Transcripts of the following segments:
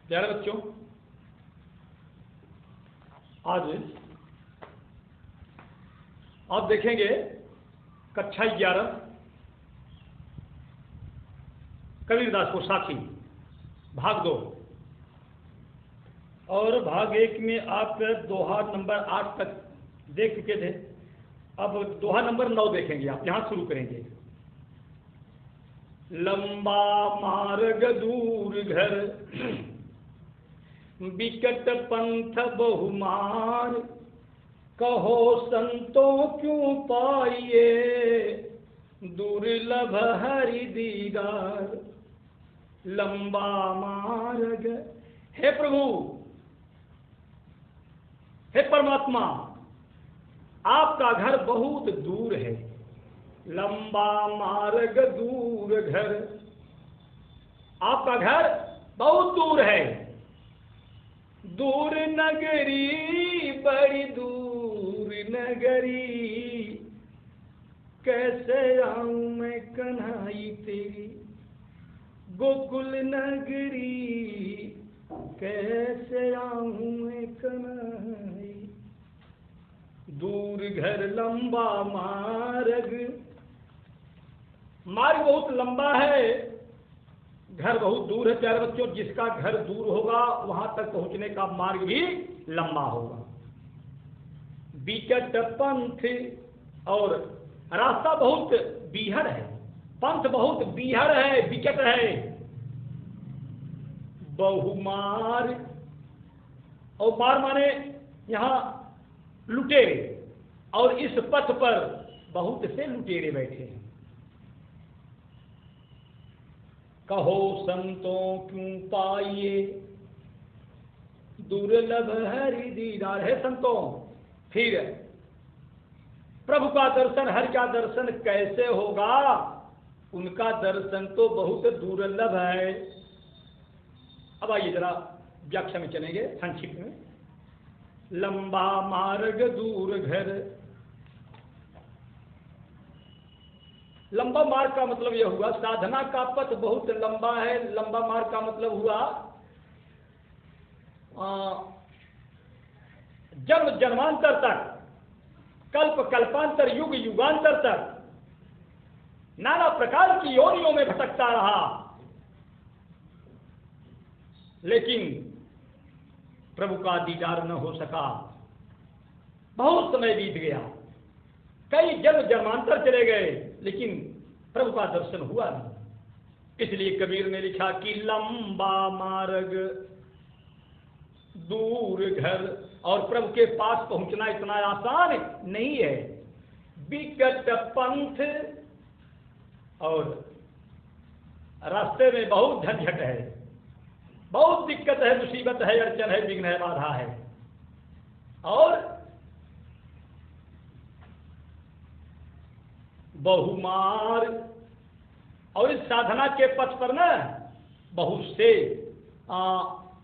प्यारे बच्चों, आज आप देखेंगे कक्षा 11 कबीरदास को साखी भाग 2 और भाग 1 में आप दोहा नंबर 8 तक देख चुके थे। अब दोहा नंबर 9 देखेंगे। आप यहां शुरू करेंगे। लंबा मार्ग दूर घर, बिकट पंथ बहुमार, कहो संतों क्यों पाइए, दुर्लभ हरि दीदार। लंबा मार्ग, हे प्रभु, हे परमात्मा, आपका घर बहुत दूर है। लंबा मार्ग दूर घर, आपका घर बहुत दूर है। दूर नगरी, बड़ी दूर नगरी, कैसे आऊं मैं कन्हाई तेरी। गोकुल नगरी, कैसे आऊं मैं कन्हाई। दूर घर लंबा मार्ग, मार्ग बहुत लंबा है, घर बहुत दूर है। प्यारे बच्चों, जिसका घर दूर होगा वहां तक पहुंचने का मार्ग भी लंबा होगा। बिकट पंथ, और रास्ता बहुत बीहड़ है, पंथ बहुत बीहड़ है, बिकट है। बहुमार, और मार माने यहां लुटेरे, और इस पथ पर बहुत से लुटेरे बैठे हैं। कहो संतों क्यों पाइए, दुर्लभ हरि दीदार। है संतों, फिर प्रभु का दर्शन, हरि का दर्शन कैसे होगा? उनका दर्शन तो बहुत दुर्लभ है। अब आइए जरा व्याख्या में चलेंगे संक्षिप्त में। लंबा मार्ग दूर घर, लंबा मार्ग का मतलब यह हुआ साधना का पथ बहुत लंबा है। लंबा मार्ग का मतलब हुआ जन्म जन्मांतर तक, कल्प कल्पांतर, युग युगांतर तक नाना प्रकार की योनियों में भटकता रहा, लेकिन प्रभु का दीदार न हो सका। बहुत समय बीत गया, कई जन्म जन्मांतर चले गए, लेकिन प्रभु का दर्शन हुआ नहीं। इसलिए कबीर ने लिखा कि लंबा मार्ग दूर घर, और प्रभु के पास पहुंचना इतना आसान नहीं है। बिकट पंथ, और रास्ते में बहुत झंझट है, बहुत दिक्कत है, मुसीबत है, अड़चन है, विघ्न है, बाधा है। और बहुमार, और इस साधना के पथ पर न बहुत से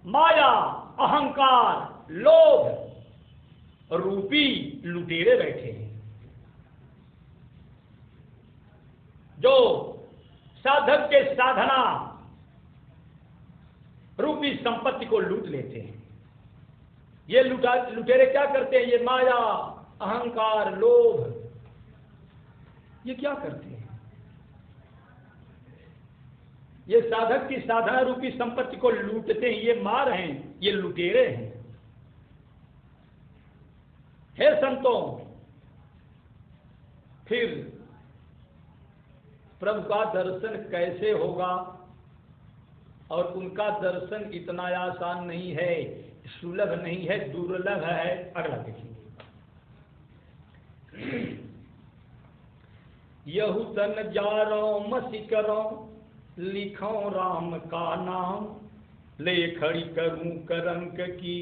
माया, अहंकार, लोभ रूपी लुटेरे बैठे हैं, जो साधक के साधना रूपी संपत्ति को लूट लेते हैं। ये लुटेरे क्या करते हैं? ये माया, अहंकार, लोभ, ये क्या करते हैं? ये साधक की साधना रूपी संपत्ति को लूटते हैं। ये मार हैं, ये लुटेरे हैं। हे संतों, फिर प्रभु का दर्शन कैसे होगा? और उनका दर्शन इतना आसान नहीं है, सुलभ नहीं है, दुर्लभ है। अगला देखिए। यहू तन जारो मसी करो, लिखो राम का नाम, ले खड़ी करूं करंक की,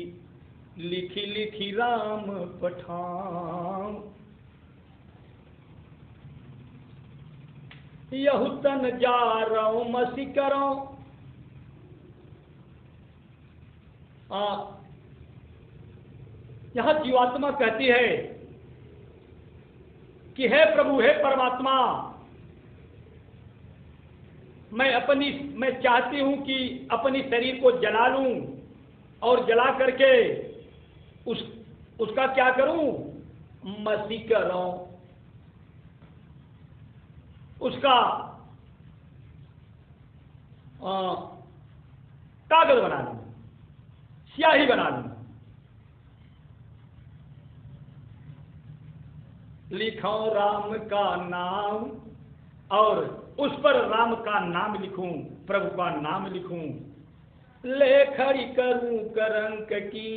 लिखी लिखी राम पठाऊं। यहू तन जारो मसी करो, यहां जीवात्मा कहती है कि हे प्रभु, हे परमात्मा, मैं चाहती हूं कि अपनी शरीर को जला लूं और जला करके उसका क्या करूं, मसी करूं, उसका कागज बना लूं, स्याही बना लूं, लिखो राम का नाम और उस पर राम का नाम लिखूं, प्रभु का नाम लिखूं, लेखड़ी करूं करंक की,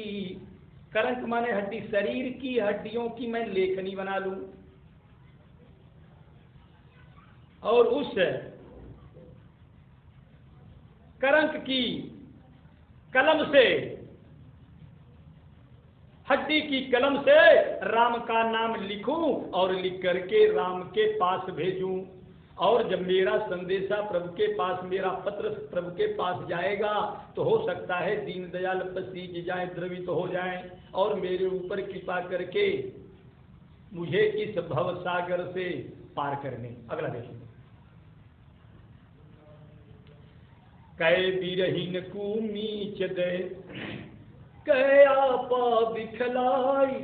करंक माने हड्डी, शरीर की हड्डियों की मैं लेखनी बना लूं और उस करंक की कलम से, हड्डी की कलम से राम का नाम लिखूं और लिख करके राम के पास भेजूं। और जब मेरा संदेशा प्रभु के पास, मेरा पत्र प्रभु के पास जाएगा तो हो सकता है दीनदयाल पसीज जाए, द्रवित हो जाए और मेरे ऊपर कृपा करके मुझे इस भव सागर से पार करने। अगला देखिए, कै बिरहीन को मीच दे, कै आपा बिखलाई,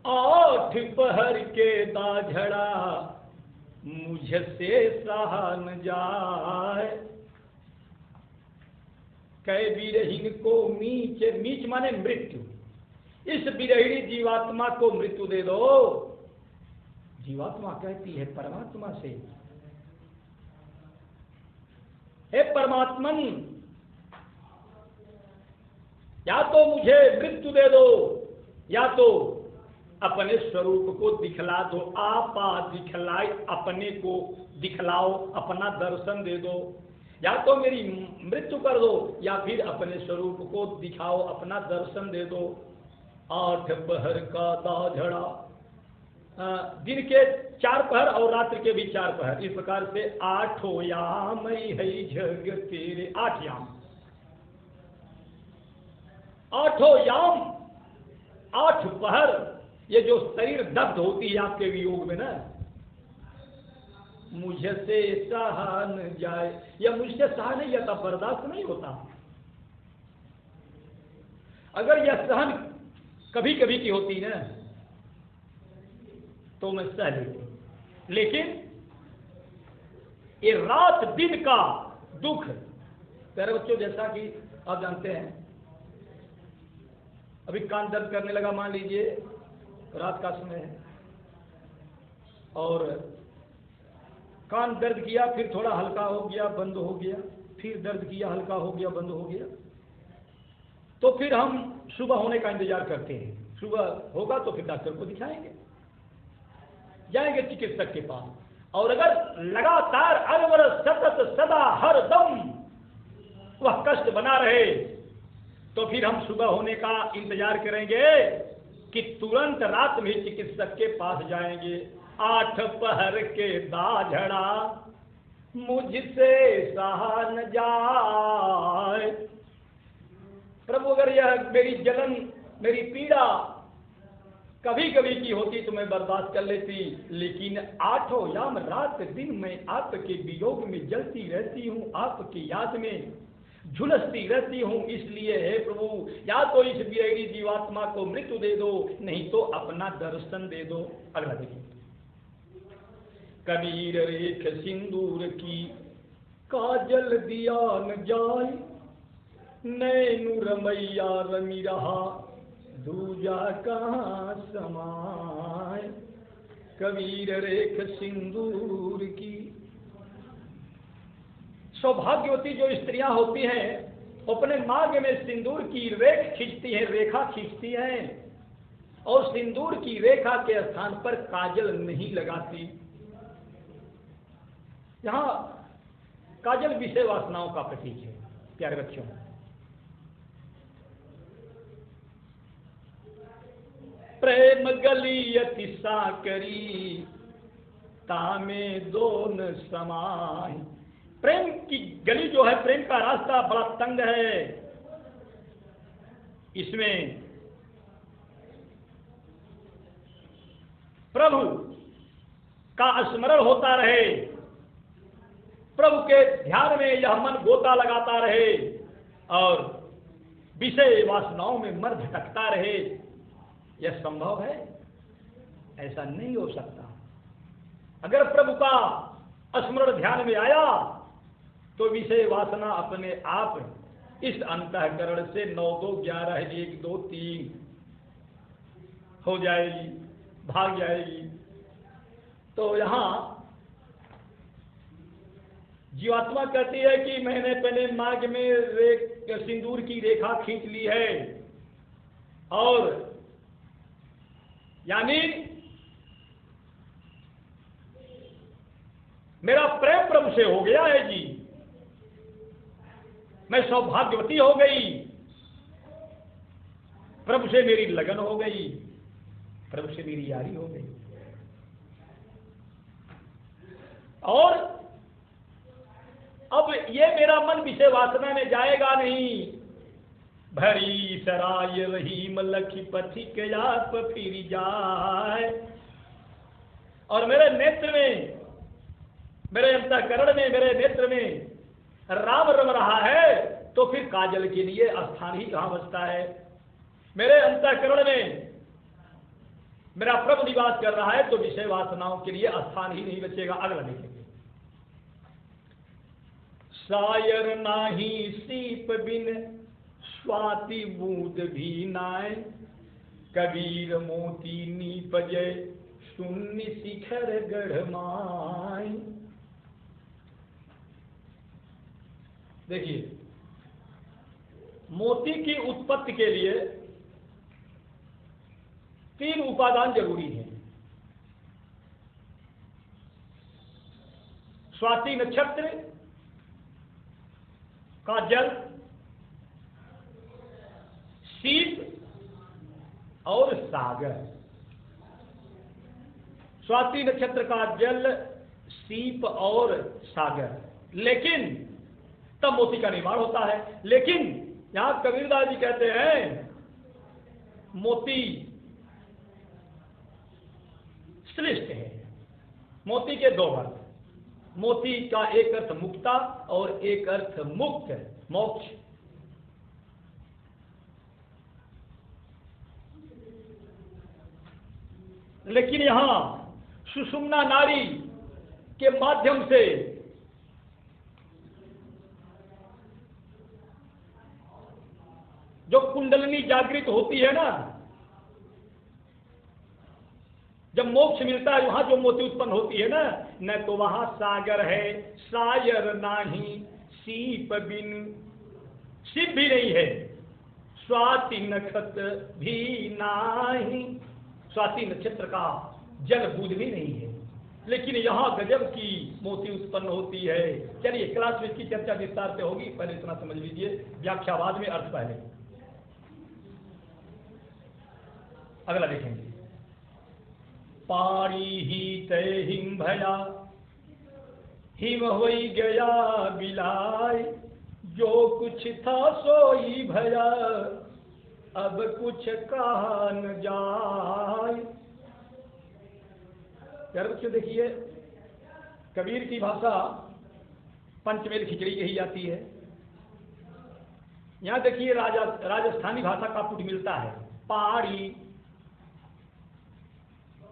आठ पहर के दाझड़ा, मुझसे सहा न जाए। कै बिरहीन को मीच, मीच माने मृत्यु, इस बिरहिणी जीवात्मा को मृत्यु दे दो। जीवात्मा कहती है परमात्मा से, हे परमात्मन, या तो मुझे मृत्यु दे दो या तो अपने स्वरूप को दिखला दो। आपा दिखलाई, अपने को दिखलाओ, अपना दर्शन दे दो। या तो मेरी मृत्यु कर दो या फिर अपने स्वरूप को दिखाओ, अपना दर्शन दे दो। आठ पहर का दाझड़ा, दिन के 4 पहर और रात्रि के भी 4 पहर, इस प्रकार से आठों याम है जग तेरे, 8 याम, 8 याम, 8 पहर, ये जो शरीर दग्ध होती है आपके वियोग में ना, मुझसे सहा न जाए, या मुझसे सहा नहीं जाता, बर्दाश्त नहीं होता। अगर यह सहन कभी कभी की होती ना तो मैं सह लेती, लेकिन ये रात दिन का दुख, प्यारे बच्चों, जैसा कि आप जानते हैं, अभी कान दर्द करने लगा, मान लीजिए रात का समय है और कान दर्द किया, फिर थोड़ा हल्का हो गया, बंद हो गया, फिर दर्द किया, हल्का हो गया, बंद हो गया, तो फिर हम सुबह होने का इंतजार करते हैं। सुबह होगा तो फिर डॉक्टर को दिखाएंगे, जाएंगे चिकित्सक के पास। और अगर लगातार अनवरत सतत सदा हर दम वह कष्ट बना रहे तो फिर हम सुबह होने का इंतजार करेंगे कि तुरंत रात में चिकित्सक के पास जाएंगे। 8 पहर के दाझड़ा, मुझसे सहा न जाए। प्रभु, अगर यह मेरी जलन, मेरी पीड़ा कभी कभी की होती तो मैं बर्दाश्त कर लेती, लेकिन 8 याम रात दिन मैं आपके वियोग में जलती रहती हूँ, आपकी याद में झुलसती रहती हूँ। इसलिए हे प्रभु, या तो इस बिरहिणी जीवात्मा को मृत्यु दे दो, नहीं तो अपना दर्शन दे दो। अगला देखिए, कबीर रेख सिंदूर की काजल दिया न जाए, नैनु रमैया रमी रहा, दूजा कहाँ समाए। कबीर रेख सिंदूर की, सौभाग्यवती जो स्त्रियां होती हैं अपने मांग में सिंदूर की रेख खींचती हैं, रेखा खींचती हैं, और सिंदूर की रेखा के स्थान पर काजल नहीं लगाती। यहाँ काजल विषय वासनाओं का प्रतीक है। प्यारे बच्चों, प्रेम गली अति साकरी, तामे दोन समाय। प्रेम की गली जो है, प्रेम का रास्ता बड़ा तंग है, इसमें प्रभु का स्मरण होता रहे प्रभु के ध्यान में यह मन गोता लगाता रहे और विषय वासनाओं में मन भटकता रहे, यह संभव है? ऐसा नहीं हो सकता। अगर प्रभु का स्मरण ध्यान में आया तो विषय वासना अपने आप इस अंतःकरण से 9 2 11 1 2 3 हो जाएगी, भाग जाएगी। तो यहां जीवात्मा कहती है कि मैंने पहले मार्ग में सिंदूर की रेखा खींच ली है, और यानी मेरा प्रेम प्रभु से हो गया है जी, मैं सौभाग्यवती हो गई, प्रभु से मेरी लगन हो गई, प्रभु से मेरी यारी हो गई। और अब ये मेरा मन विषय वासना में जाएगा नहीं। भरी सराय रहीम लखी पथिक आप फिर जाए, और मेरे नेत्र में, मेरे अंतःकरण में, मेरे नेत्र में राम रम रहा है, तो फिर काजल के लिए स्थान ही कहां बचता है? मेरे अंतःकरण में मेरा प्रभु निवास कर रहा है, तो विषय वासनाओं के लिए स्थान ही नहीं बचेगा। अगला देखेंगे। सायर नाही सीप बिन स्वाति बूंद भी नाय, कबीर मोती नीपजय शून्य शिखर गढ़। देखिए, मोती की उत्पत्ति के लिए 3 उपादान जरूरी हैं। स्वाति नक्षत्र का जल, सीप और सागर। स्वाति नक्षत्र का जल, सीप और सागर, लेकिन तब मोती का निर्माण होता है। लेकिन यहां कबीरदास जी कहते हैं मोती श्रेष्ठ है। मोती के 2 अर्थ, मोती का एक अर्थ मुक्ता और एक अर्थ मुक्त, मोक्ष। लेकिन यहां सुषुम्ना नाड़ी के माध्यम से जो कुंडलनी जागृत होती है ना, जब मोक्ष मिलता है, वहां जो मोती उत्पन्न होती है ना, न तो वहां सागर है, सायर नाही सीप बिन, सीप भी नहीं है, स्वाति नक्षत्र भी नाही, स्वाति नक्षत्र का जल बूंद भी नहीं है। लेकिन यहां गजब की मोती उत्पन्न होती है। चलिए, क्लास में इसकी चर्चा विस्तार से होगी, पहले इतना समझ लीजिए, व्याख्यावाद में अर्थ पहले। अगला देखेंगे। पारी ही तय हिम भया, हिम होई गया बिलाय, जो कुछ था सोई भया, अब कुछ कहा न जाय। यार बच्चों देखिए, कबीर की भाषा पंचमेल खिचड़ी कही जाती है। यहां देखिए राजस्थानी भाषा का पुट मिलता है। पारी,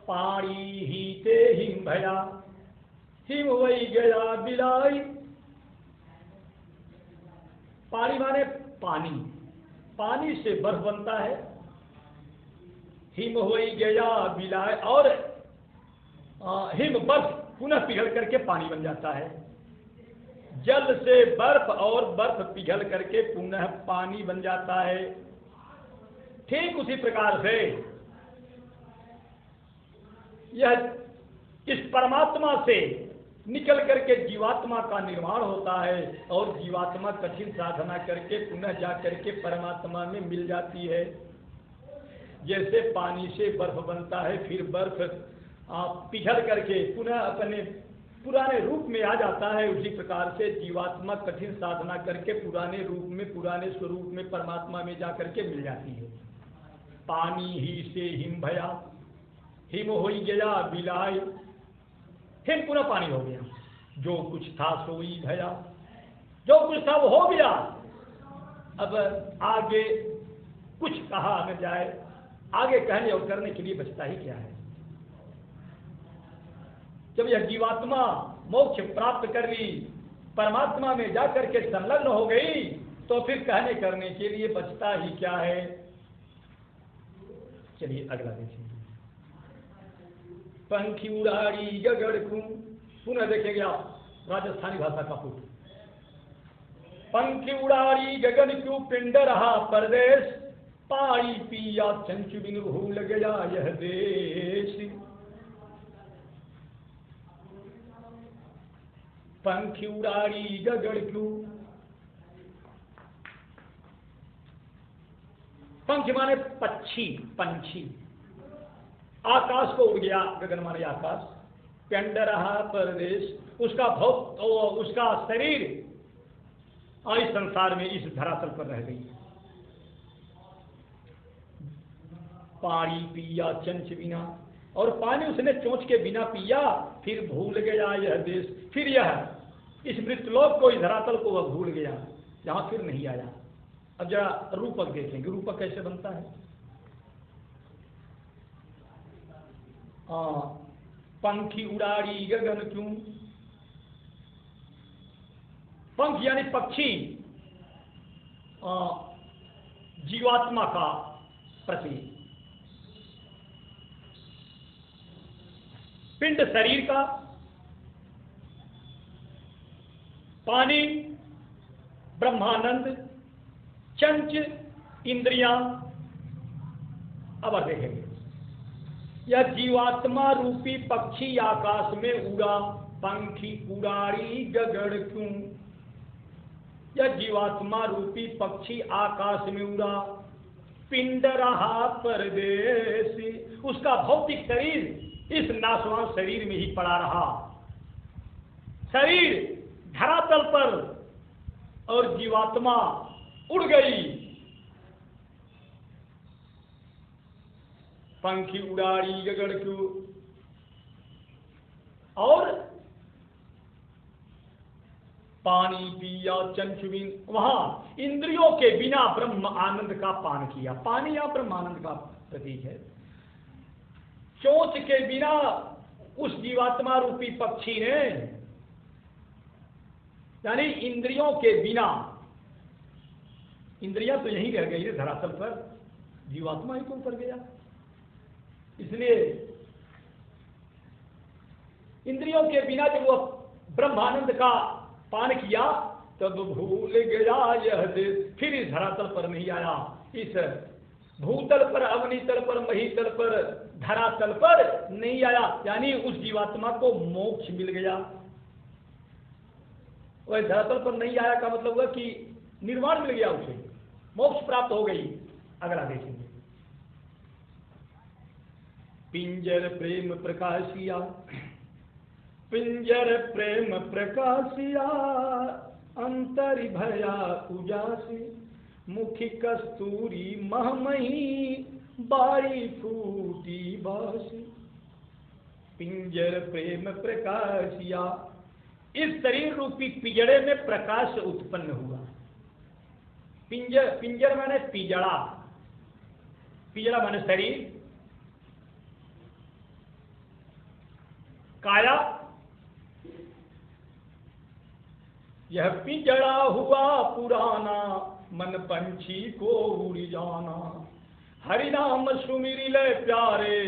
पानी ही ते हिम भया, हिम वही गया बिलाई। पानी माने पानी, पानी से बर्फ बनता है। हिम वही गया बिलाई, और हिम बर्फ पुनः पिघल करके पानी बन जाता है। जल से बर्फ और बर्फ पिघल करके पुनः पानी बन जाता है। ठीक उसी प्रकार से यह इस परमात्मा से निकल करके जीवात्मा का निर्माण होता है, और जीवात्मा कठिन साधना करके पुनः जा करके परमात्मा में मिल जाती है। जैसे पानी से बर्फ बनता है, फिर बर्फ पिघल करके पुनः अपने पुराने रूप में आ जाता है, उसी प्रकार से जीवात्मा कठिन साधना करके पुराने रूप में, पुराने स्वरूप में परमात्मा में जा करके मिल जाती है। पानी ही से हिम भया, हिम हो गया बिलाय, हिम पुनः पानी हो गया। जो कुछ था सोई भया, जो कुछ था वो हो गया। अब आगे कुछ कहा न जाए, आगे कहने और करने के लिए बचता ही क्या है। जब यह जीवात्मा मोक्ष प्राप्त कर ली, परमात्मा में जाकर के संलग्न हो गई, तो फिर कहने करने के लिए बचता ही क्या है। चलिए अगला देखेंगे। पंखी उड़ाड़ी गगड़ को, पुनः देखेंगे आप राजस्थानी भाषा का पुट। पंखी उड़ाड़ी गगन क्यों, पिंड रहा परदेश, पानी पिया चंचु बिन भूल गया यह देश। पंखी उड़ाड़ी गगन क्यों, पंख माने पक्षी, पंछी। आकाश को उड़ गया, गगन माने आकाश। पिंड रहा परदेश, उसका भौत उसका शरीर इस संसार में, इस धरातल पर रह गई। पानी पिया चंच बिना, और पानी उसने चोंच के बिना पिया, फिर भूल गया यह देश। फिर यह इस मृतलोक को, इस धरातल को वह भूल गया, जहां फिर नहीं आया। अब जरा रूपक देखेंगे, रूपक कैसे बनता है। पंखी उड़ाड़ी गगन क्यों, पंख यानी पक्षी, जीवात्मा का प्रतीक। पिंड शरीर का, पानी ब्रह्मानंद, चंच इंद्रियां। अब देखेंगे, यह जीवात्मा रूपी पक्षी आकाश में उड़ा, पंखी उड़ाड़ी गगन क्यों। यह जीवात्मा रूपी पक्षी आकाश में उड़ा, पिंड रहा परदेश, उसका भौतिक शरीर इस नाशवान शरीर में ही पड़ा रहा। शरीर धरातल पर और जीवात्मा उड़ गई। पंखी उड़ाड़ी गगन क्यों, और पानी पिया चंचु बिन, वहां इंद्रियों के बिना ब्रह्म आनंद का पान किया। पानी या ब्रह्म आनंद का प्रतीक है। चोंच के बिना उस जीवात्मा रूपी पक्षी ने, यानी इंद्रियों के बिना, इंद्रियां तो यहीं रह गई है धरातल पर, जीवात्मा ही तो ऊपर गया। इसलिए इंद्रियों के बिना जब वह ब्रह्मानंद का पान किया, तब भूल गया यह देश, फिर इस धरातल पर नहीं आया। इस भूतल पर, अवनीतल पर, महीतल पर, धरातल पर नहीं आया, यानी उस जीवात्मा को मोक्ष मिल गया। वह धरातल पर नहीं आया का मतलब हुआ कि निर्वाण मिल गया, उसे मोक्ष प्राप्त हो गई। अगला देखेंगे। पिंजर प्रेम प्रकाशिया, पिंजर प्रेम प्रकाशिया, अंतर भया उजासी, मुखी कस्तूरी महमही, बारी फूटी बासी। पिंजर प्रेम प्रकाशिया, इस शरीर रूपी पिंजड़े में प्रकाश उत्पन्न हुआ। पिंजर, पिंजर माने पिंजड़ा, पिंजड़ा माने शरीर, काया। यह पिंजड़ा हुआ पुराना, मन पंछी को उड़ जाना। हरि नाम सुमिर ले प्यारे,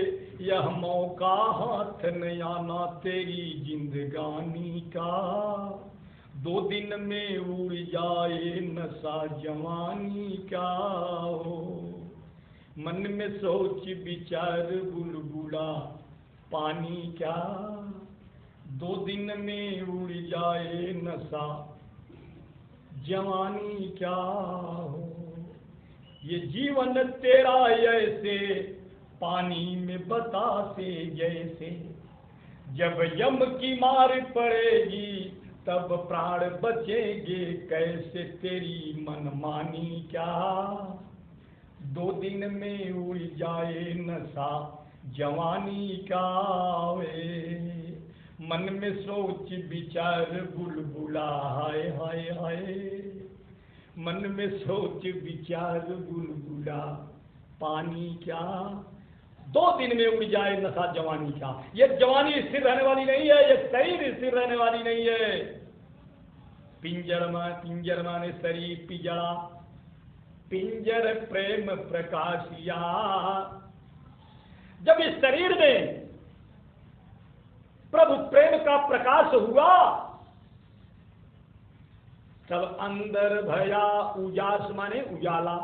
यह मौका हाथ न आना तेरी जिंदगानी का। 2 दिन में उड़ जाए नशा जवानी का हो। मन में सोच विचार बुलबुला पानी क्या। 2 दिन में उड़ जाए नशा जवानी क्या हो। ये जीवन तेरा ऐसे पानी में बतासे जैसे, जब यम की मार पड़ेगी तब प्राण बचेंगे कैसे तेरी मनमानी क्या। 2 दिन में उड़ जाए नशा जवानी का वे। मन में सोच विचार बुलबुला, हाय हाय हाय, मन में सोच विचार बुलबुला, पानी क्या 2 दिन में उड़ जाए नशा जवानी का। ये जवानी स्थिर रहने वाली नहीं है, ये शरीर स्थिर रहने वाली नहीं है। पिंजर माने शरीर, पिंजरा, पिंजर प्रेम प्रकाशिया। जब इस शरीर में प्रभु प्रेम का प्रकाश हुआ, तब अंदर भया उजास माने उजाला,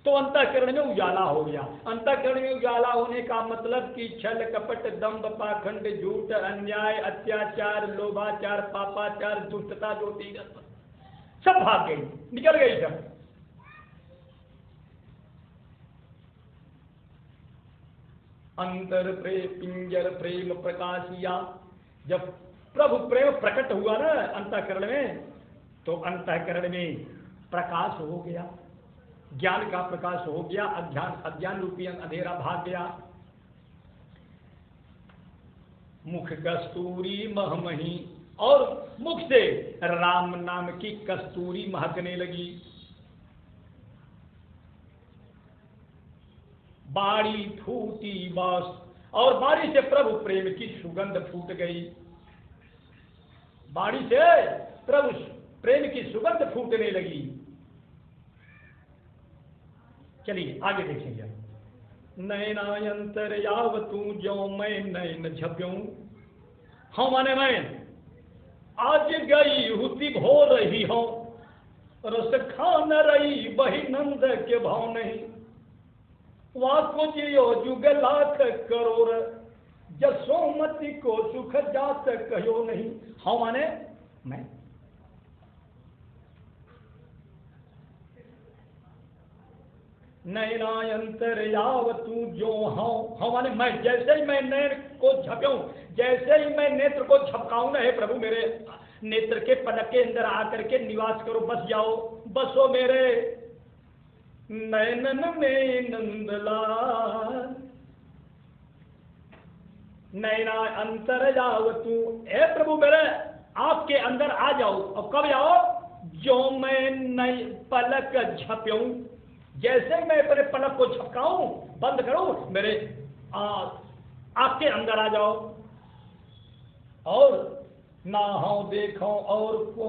तो अंतःकरण में उजाला हो गया। अंतःकरण में उजाला होने का मतलब कि छल कपट दंभ पाखंड झूठ अन्याय अत्याचार लोभाचार पापाचार दुष्टता जो थी सब भाग गई, निकल गई सब। अंतर प्रेम पिंजर प्रेम प्रकाशिया। जब प्रभु प्रेम प्रकट हुआ ना अंतःकरण में, तो अंतःकरण में प्रकाश हो गया, ज्ञान का प्रकाश हो गया, अज्ञान रूपी अंधेरा भाग गया। मुख कस्तूरी महमही, और मुख से राम नाम की कस्तूरी महकने लगी। बाड़ी फूटी बस, और बाड़ी से प्रभु प्रेम की सुगंध फूट गई। बाड़ी से प्रभु प्रेम की सुगंध फूटने लगी। चलिए आगे देखेंगे। नयनायंतर यावतू जो मैं नयन झप्यूं, हाँ माने मैं आज गई हुती भो रही हूं, रस खान रही बही नंद के भाव नहीं। वाको जियो जुग लाख करोड़, जसोमती को सुख जात कहो नहीं। हाँ माने मैं, नयनायंतर यावतू जो हूं, हाँ माने मैं, जैसे ही मैं नयन को झपकाऊं, जैसे ही मैं नेत्र को झपकाऊं ना, हे प्रभु मेरे नेत्र के पलक के अंदर आकर के निवास करो, बस जाओ, बसो मेरे नयनन में नंदलाल। नयना अंतर जावतू, हे प्रभु मेरे आपके अंदर आ जाओ। और कब जाओ? जो मैं नई पलक झपयूं, जैसे मैं अपने पलक को झपकाऊं बंद करूं, मेरे आपके अंदर आ जाओ। और ना हो देखो और को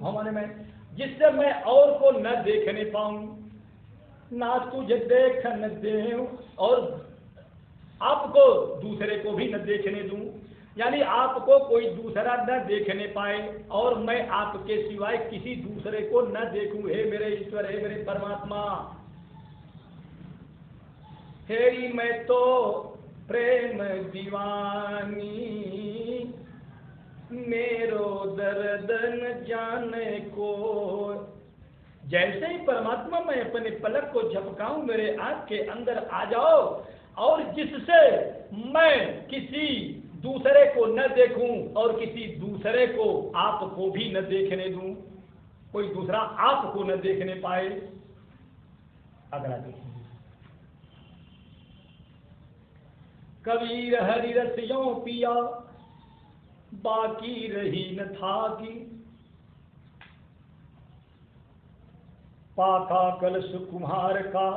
हमारे में, जिससे मैं और को न देखने पाऊं, ना तुझे देख न दे, और आपको दूसरे को भी न देखने दूं, यानी आपको कोई दूसरा न देखने पाए, और मैं आपके सिवाय किसी दूसरे को न देखूं। हे मेरे ईश्वर, हे मेरे परमात्मा, हेरी मैं तो प्रेम दीवानी, मेरो दर्द न जाने को। जैसे ही परमात्मा मैं अपने पलक को झपकाऊं, मेरे आंख के अंदर आ जाओ, और जिससे मैं किसी दूसरे को न देखूं और किसी दूसरे को आपको भी न देखने दूं, कोई दूसरा आपको न देखने पाए। अगला देखिए। कबीर हरि रसियों पिया, बाकी रही न था की, पाका कलश कुम्हार का,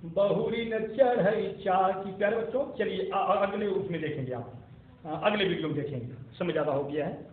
बहुरी न चढ़ई चाकी। प्यारे बच्चों, चलिए अगले उसमें देखेंगे, आप अगले वीडियो में देखेंगे, समय ज्यादा हो गया है।